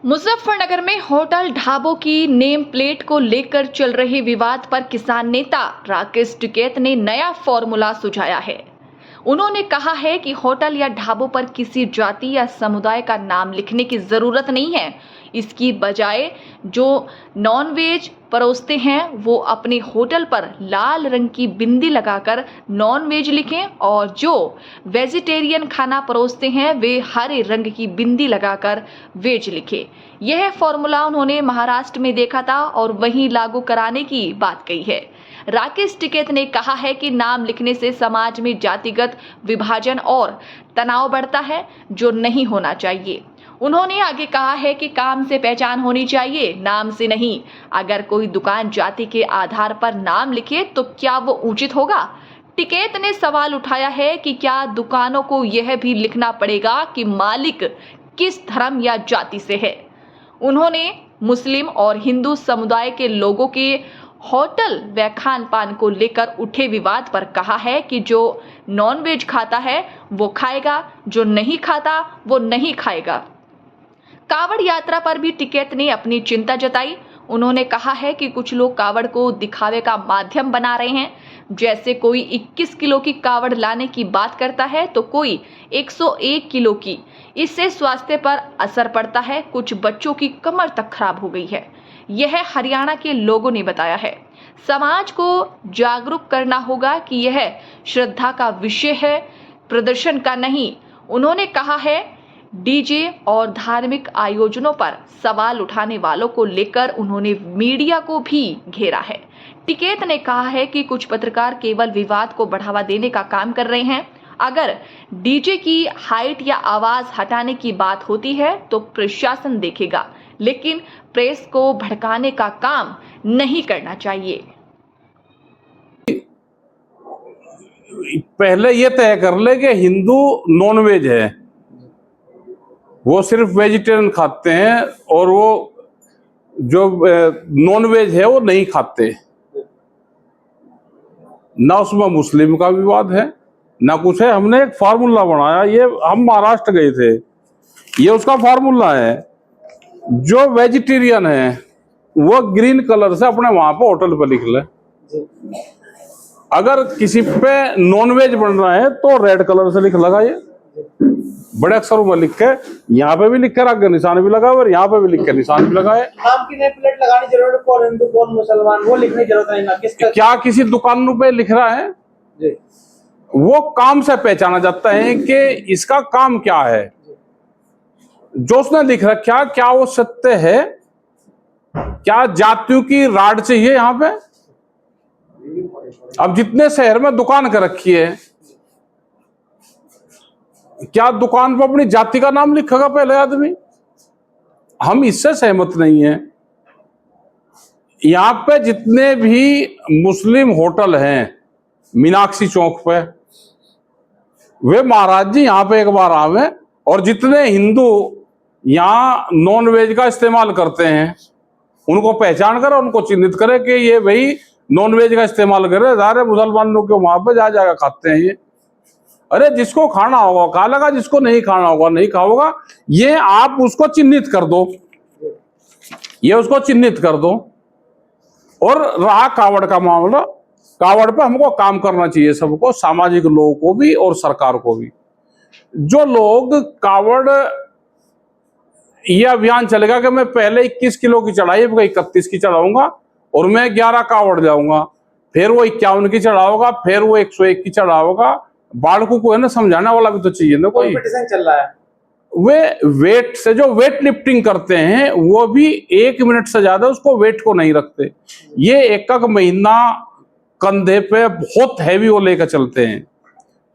मुजफ्फरनगर में होटल ढाबों की नेम प्लेट को लेकर चल रहे विवाद पर किसान नेता राकेश टिकैत ने नया फॉर्मूला सुझाया है। उन्होंने कहा है कि होटल या ढाबों पर किसी जाति या समुदाय का नाम लिखने की जरूरत नहीं है। इसकी बजाय जो नॉनवेज परोसते हैं वो अपने होटल पर लाल रंग की बिंदी लगाकर नॉनवेज लिखें और जो वेजिटेरियन खाना परोसते हैं वे हरे रंग की बिंदी लगाकर वेज लिखें। यह फॉर्मूला उन्होंने महाराष्ट्र में देखा था और वहीं लागू कराने की बात कही है। राकेश टिकैत ने कहा है कि नाम लिखने से समाज में जातिगत विभाजन और तनाव बढ़ता है, जो नहीं होना चाहिए। उन्होंने आगे कहा है कि काम से पहचान होनी चाहिए, नाम से नहीं। अगर कोई दुकान जाति के आधार पर नाम लिखे तो क्या वो उचित होगा? टिकैत ने सवाल उठाया है कि क्या दुकानों को यह भी लिखना पड़ेगा कि मालिक किस धर्म या जाति से है। उन्होंने मुस्लिम और हिंदू समुदाय के लोगों के होटल व खान पान को लेकर उठे विवाद पर कहा है कि जो नॉनवेज खाता है वो खाएगा, जो नहीं खाता वो नहीं खाएगा। कावड़ यात्रा पर भी टिकैत ने अपनी चिंता जताई। उन्होंने कहा है कि कुछ लोग कावड़ को दिखावे का माध्यम बना रहे हैं। जैसे कोई 21 किलो की कावड़ लाने की बात करता है तो कोई 101 किलो की। इससे स्वास्थ्य पर असर पड़ता है। कुछ बच्चों की कमर तक खराब हो गई है। यह हरियाणा के लोगों ने बताया है। समाज को जागरूक करना होगा कि यह श्रद्धा का विषय है, प्रदर्शन का नहीं। उन्होंने कहा है डीजे और धार्मिक आयोजनों पर सवाल उठाने वालों को लेकर उन्होंने मीडिया को भी घेरा है। टिकैत ने कहा है कि कुछ पत्रकार केवल विवाद को बढ़ावा देने का काम कर रहे हैं। अगर डीजे की हाइट या आवाज हटाने की बात होती है तो प्रशासन देखेगा, लेकिन प्रेस को भड़काने का काम नहीं करना चाहिए। पहले ये तय कर ले कि हिंदू नॉनवेज है, वो सिर्फ वेजिटेरियन खाते हैं और वो जो नॉनवेज है वो नहीं खाते। ना उसमें मुस्लिम का विवाद है ना कुछ है। हमने एक फार्मूला बनाया, ये हम महाराष्ट्र गए थे, ये उसका फार्मूला है। जो वेजिटेरियन है वो ग्रीन कलर से अपने वहां पे होटल पे लिख ले। अगर किसी पे नॉनवेज बन रहा है तो रेड कलर से लिख लगा, ये बड़े अक्षरों में लिख के, यहाँ पे भी लिख कर आगे निशान भी लगा और यहाँ पे भी लिख के निशान भी लगा है। नाम की नेम प्लेट लगानी जरूरत है, कौन हिंदू कौन मुसलमान वो लिखने की जरूरत नहीं ना। किसका क्या किसी दुकान पे लिख रहा है जी। वो काम से पहचाना जाता है कि इसका काम क्या है। जो उसने लिख रखा क्या वो सत्य है? क्या जातियों की राड चाहिए यहाँ पे? अब जितने शहर में दुकान कर रखी है, क्या दुकान पर अपनी जाति का नाम लिखेगा पहले आदमी? हम इससे सहमत नहीं है। यहाँ पे जितने भी मुस्लिम होटल हैं मीनाक्षी चौक पे, वे महाराज जी यहाँ पे एक बार आवे, और जितने हिंदू यहाँ नॉन वेज का इस्तेमाल करते हैं उनको पहचान कर उनको चिन्हित करे कि ये भाई नॉन वेज का इस्तेमाल करे। सारे मुसलमान लोग वहां पे जा जाकर खाते हैं ये। अरे जिसको खाना होगा खा लेगा, जिसको नहीं खाना होगा नहीं खाओगा। ये आप उसको चिन्हित कर दो, ये उसको चिन्हित कर दो। और रहा कावड़ का मामला, कावड़ पे हमको काम करना चाहिए सबको, सामाजिक लोगों को भी और सरकार को भी। जो लोग कावड़ ये अभियान चलेगा कि मैं पहले 21 किलो की चढ़ाई 31 की चढ़ाऊंगा और मैं 11 कावड़ जाऊंगा, फिर वो 51 की चढ़ाओगा, फिर वो 101 की चढ़ाओगा। बालकों को है ना समझाने वाला भी तो चाहिए ना कोई। कंपटीशन चल रहा है। वे वेट से जो वेट लिफ्टिंग करते हैं वो भी 1 मिनट से ज्यादा उसको वेट को नहीं रखते। ये एक महीना कंधे पे बहुत हैवी वो लेकर चलते हैं।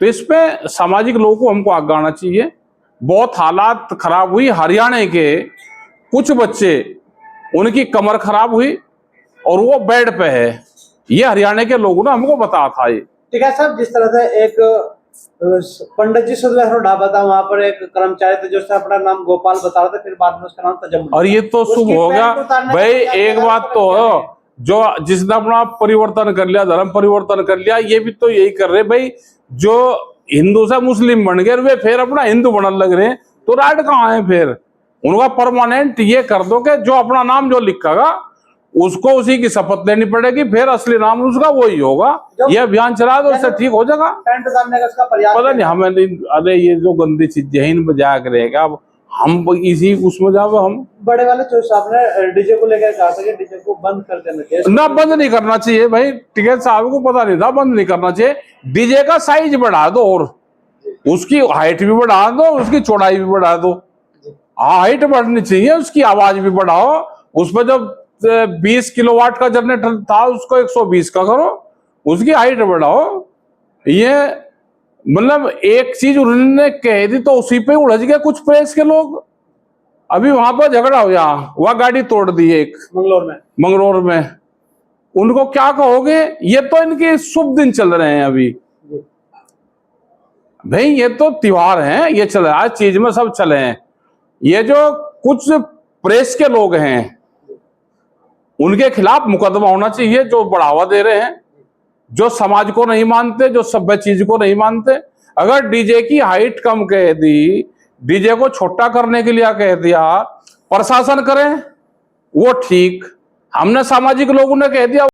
तो इस पे सामाजिक लोगों को हमको आगे आना चाहिए। बहुत हालात खराब हुई हरियाणा के कुछ बच्चे, उनकी कमर खराब हुई और वो बेड पे है। ये हरियाणा के लोगों ने हमको बताया था। ये ठीक है साहब, जिस तरह से एक पंडित जी सुध ढाबा था, वहां पर एक कर्मचारी थे जो अपना नाम गोपाल बता रहा था, फिर बाद में उसका नाम तजम्मुल। और ये तो शुभ होगा भाई। एक बात तो हो, जो जिसने अपना परिवर्तन कर लिया, धर्म परिवर्तन कर लिया, ये भी तो यही कर रहे भाई। जो हिंदू से मुस्लिम बन गए वे फिर अपना हिंदू बनने लग रहे हैं, तो राइट कहाँ है फिर? उनका परमानेंट ये कर दो कि जो अपना नाम जो लिखेगा उसको उसी की शपथ लेनी पड़ेगी, फिर असली नाम उसका वही होगा। ये अभियान चला दो, उससे ठीक हो जाएगा। टेंट डालने का इसका प्रयास पता नहीं हमें नहीं, अरे ये जो गंदी चीजें हैं इन बजा के रहेगा, अब हम इसी उसमें जाओ। हम बड़े वाले चौधरी साहब ने डीजे को लेकर कहा था कि डीजे को बंद कर देना चाहिए। ना, बंद नहीं करना चाहिए भाई। टिकैत साहब को पता नहीं था, बंद नहीं करना चाहिए। डीजे का साइज बढ़ा दो और उसकी हाइट भी बढ़ा दो, उसकी चौड़ाई भी बढ़ा दो। हाइट बढ़नी चाहिए, उसकी आवाज भी बढ़ाओ। उसमें जब 20 किलोवाट का जनरेटर था उसको 120 का करो, उसकी हाइट बढ़ाओ। ये मतलब एक चीज उन्होंने कह दी तो उसी पे उलझ गए कुछ प्रेस के लोग। अभी वहां पर झगड़ा हो गया, वह गाड़ी तोड़ दी एक मंगलोर में। उनको क्या कहोगे? ये तो इनके शुभ दिन चल रहे हैं अभी भाई, ये तो त्योहार हैं, ये चल रहा है, चीज में सब चले हैं। ये जो कुछ प्रेस के लोग हैं उनके खिलाफ मुकदमा होना चाहिए, जो बढ़ावा दे रहे हैं, जो समाज को नहीं मानते, जो सभ्य चीज को नहीं मानते। अगर डीजे की हाइट कम कह दी, डीजे को छोटा करने के लिए कह दिया, प्रशासन करे वो ठीक। हमने सामाजिक लोगों ने कह दिया